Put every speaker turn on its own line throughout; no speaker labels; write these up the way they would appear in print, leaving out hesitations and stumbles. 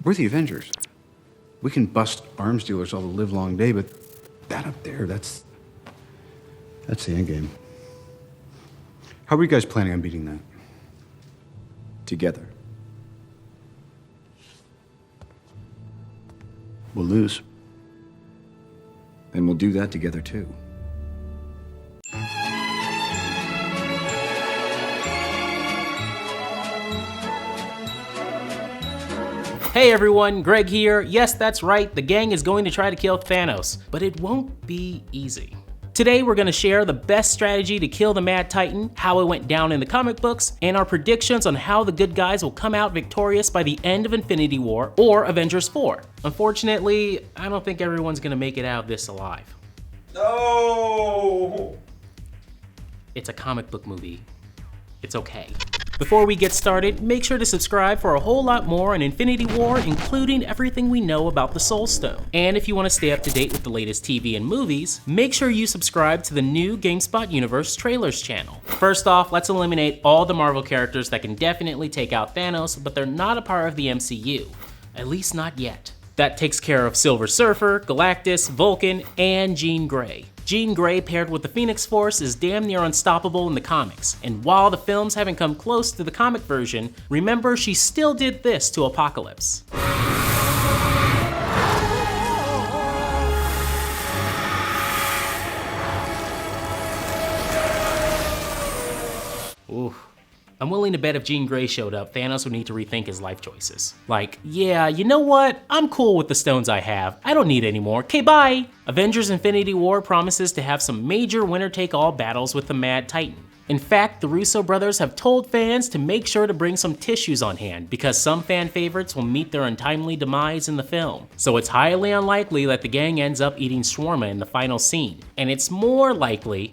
We're the Avengers. We can bust arms dealers all the live long day, but that up there, that's the end game. How are you guys planning on beating that?
Together.
We'll lose.
And we'll do that together too.
Hey everyone, Greg here. Yes, that's right, the gang is going to try to kill Thanos, but it won't be easy. Today we're going to share the best strategy to kill the Mad Titan, how it went down in the comic books, and our predictions on how the good guys will come out victorious by the end of Infinity War or Avengers 4. Unfortunately, I don't think everyone's going to make it out of this alive.
No!
It's a comic book movie. It's okay. Before we get started, make sure to subscribe for a whole lot more on Infinity War, including everything we know about the Soul Stone. And if you want to stay up to date with the latest TV and movies, make sure you subscribe to the new GameSpot Universe Trailers channel. First off, let's eliminate all the Marvel characters that can definitely take out Thanos, but they're not a part of the MCU. At least not yet. That takes care of Silver Surfer, Galactus, Vulcan, and Jean Grey. Jean Grey paired with the Phoenix Force is damn near unstoppable in the comics, and while the films haven't come close to the comic version, remember she still did this to Apocalypse. Oof. I'm willing to bet if Jean Grey showed up, Thanos would need to rethink his life choices. Like, yeah, you know what? I'm cool with the stones I have. I don't need any more. Okay, bye! Avengers Infinity War promises to have some major winner-take-all battles with the Mad Titan. In fact, the Russo brothers have told fans to make sure to bring some tissues on hand because some fan favorites will meet their untimely demise in the film. So it's highly unlikely that the gang ends up eating shawarma in the final scene. And it's more likely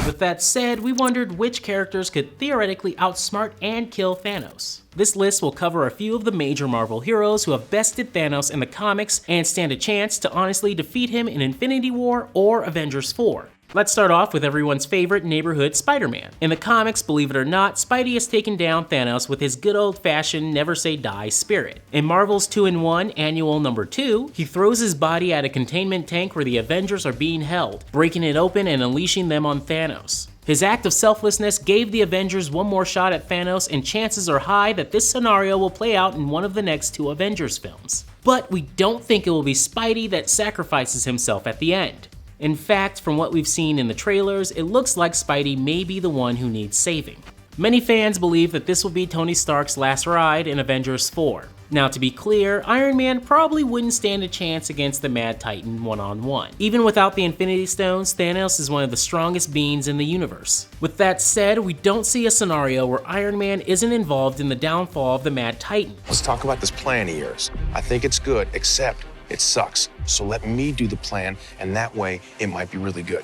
With that said, we wondered which characters could theoretically outsmart and kill Thanos. This list will cover a few of the major Marvel heroes who have bested Thanos in the comics and stand a chance to honestly defeat him in Infinity War or Avengers 4. Let's start off with everyone's favorite neighborhood Spider-Man. In the comics, believe it or not, Spidey has taken down Thanos with his good old-fashioned never say die spirit. In Marvel's 2-in-1 Annual Number 2, he throws his body at a containment tank where the Avengers are being held, breaking it open and unleashing them on Thanos. His act of selflessness gave the Avengers one more shot at Thanos, and chances are high that this scenario will play out in one of the next two Avengers films. But we don't think it will be Spidey that sacrifices himself at the end. In fact, from what we've seen in the trailers, it looks like Spidey may be the one who needs saving. Many fans believe that this will be Tony Stark's last ride in Avengers 4. Now to be clear, Iron Man probably wouldn't stand a chance against the Mad Titan one-on-one. Even without the Infinity Stones, Thanos is one of the strongest beings in the universe. With that said, we don't see a scenario where Iron Man isn't involved in the downfall of the Mad Titan.
Let's talk about this plan of yours. I think it's good, except it sucks. So let me do the plan, and that way it might be really good.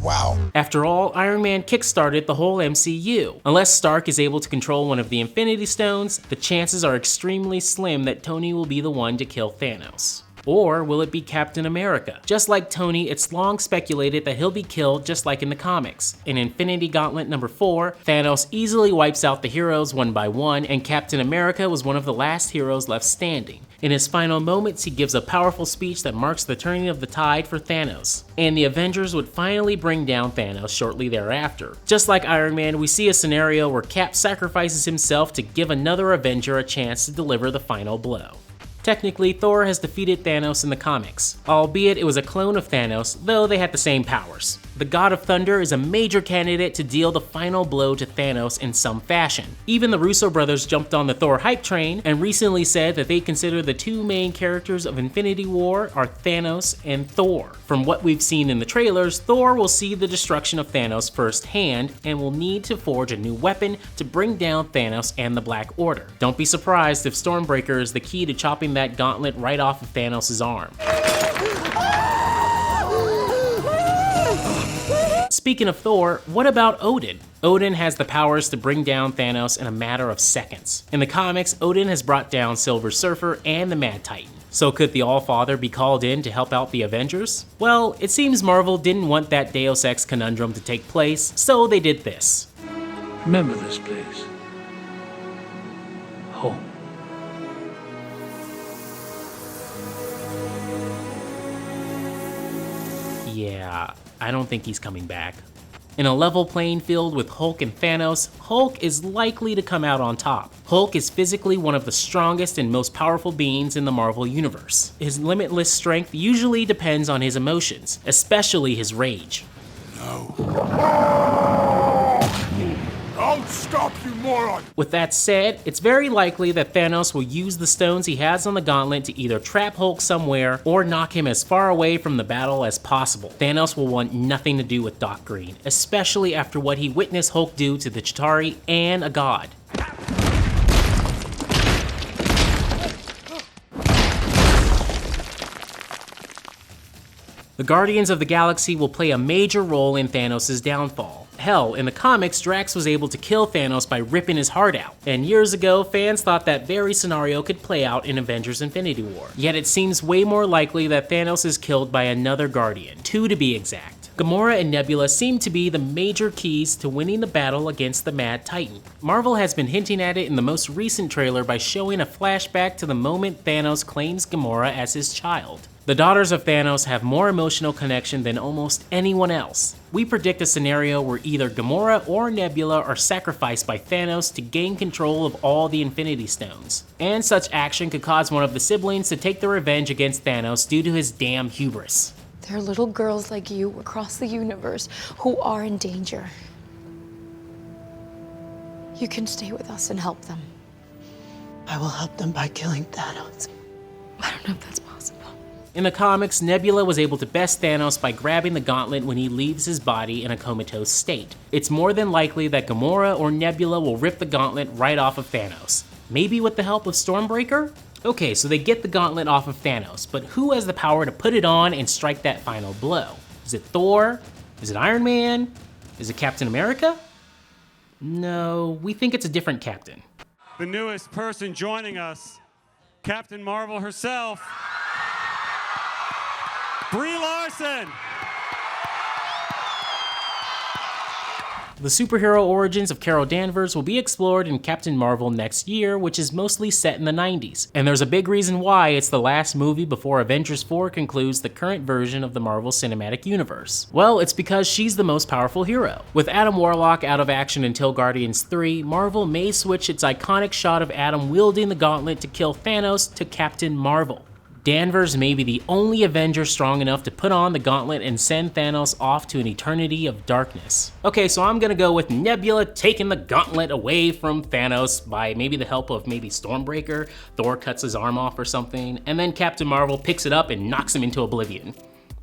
Wow.
After all, Iron Man kickstarted the whole MCU. Unless Stark is able to control one of the Infinity Stones, the chances are extremely slim that Tony will be the one to kill Thanos. Or will it be Captain America? Just like Tony, it's long speculated that he'll be killed just like in the comics. In Infinity Gauntlet number 4, Thanos easily wipes out the heroes one by one, and Captain America was one of the last heroes left standing. In his final moments, he gives a powerful speech that marks the turning of the tide for Thanos. And the Avengers would finally bring down Thanos shortly thereafter. Just like Iron Man, we see a scenario where Cap sacrifices himself to give another Avenger a chance to deliver the final blow. Technically, Thor has defeated Thanos in the comics, albeit it was a clone of Thanos, though they had the same powers. The God of Thunder is a major candidate to deal the final blow to Thanos in some fashion. Even the Russo brothers jumped on the Thor hype train and recently said that they consider the two main characters of Infinity War are Thanos and Thor. From what we've seen in the trailers, Thor will see the destruction of Thanos firsthand and will need to forge a new weapon to bring down Thanos and the Black Order. Don't be surprised if Stormbreaker is the key to chopping that gauntlet right off of Thanos' arm. Speaking of Thor, what about Odin? Odin has the powers to bring down Thanos in a matter of seconds. In the comics, Odin has brought down Silver Surfer and the Mad Titan. So could the All-Father be called in to help out the Avengers? Well, it seems Marvel didn't want that Deus Ex conundrum to take place, so they did this.
Remember this, please. Home.
Yeah, I don't think he's coming back. In a level playing field with Hulk and Thanos, Hulk is likely to come out on top. Hulk is physically one of the strongest and most powerful beings in the Marvel Universe. His limitless strength usually depends on his emotions, especially his rage.
I'll stop you, moron!
With that said, it's very likely that Thanos will use the stones he has on the gauntlet to either trap Hulk somewhere or knock him as far away from the battle as possible. Thanos will want nothing to do with Doc Green, especially after what he witnessed Hulk do to the Chitauri and a god. The Guardians of the Galaxy will play a major role in Thanos' downfall. Hell, in the comics, Drax was able to kill Thanos by ripping his heart out. And years ago, fans thought that very scenario could play out in Avengers Infinity War. Yet it seems way more likely that Thanos is killed by another Guardian, 2 to be exact. Gamora and Nebula seem to be the major keys to winning the battle against the Mad Titan. Marvel has been hinting at it in the most recent trailer by showing a flashback to the moment Thanos claims Gamora as his child. The daughters of Thanos have more emotional connection than almost anyone else. We predict a scenario where either Gamora or Nebula are sacrificed by Thanos to gain control of all the Infinity Stones. And such action could cause one of the siblings to take their revenge against Thanos due to his damn hubris.
There are little girls like you across the universe who are in danger. You can stay with us and help them.
I will help them by killing Thanos.
I don't know if that's possible.
In the comics, Nebula was able to best Thanos by grabbing the gauntlet when he leaves his body in a comatose state. It's more than likely that Gamora or Nebula will rip the gauntlet right off of Thanos. Maybe with the help of Stormbreaker? Okay, so they get the gauntlet off of Thanos, but who has the power to put it on and strike that final blow? Is it Thor? Is it Iron Man? Is it Captain America? No, we think it's a different captain.
The newest person joining us, Captain Marvel herself, Brie Larson.
The superhero origins of Carol Danvers will be explored in Captain Marvel next year, which is mostly set in the 90s. And there's a big reason why it's the last movie before Avengers 4 concludes the current version of the Marvel Cinematic Universe. Well, it's because she's the most powerful hero. With Adam Warlock out of action until Guardians 3, Marvel may switch its iconic shot of Adam wielding the gauntlet to kill Thanos to Captain Marvel. Danvers may be the only Avenger strong enough to put on the gauntlet and send Thanos off to an eternity of darkness. Okay, so I'm gonna go with Nebula taking the gauntlet away from Thanos by maybe the help of maybe Stormbreaker, Thor cuts his arm off or something, and then Captain Marvel picks it up and knocks him into oblivion.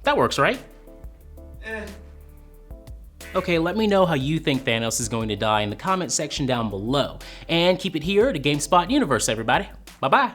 That works, right? Okay, let me know how you think Thanos is going to die in the comment section down below. And keep it here to GameSpot Universe, everybody. Bye-bye.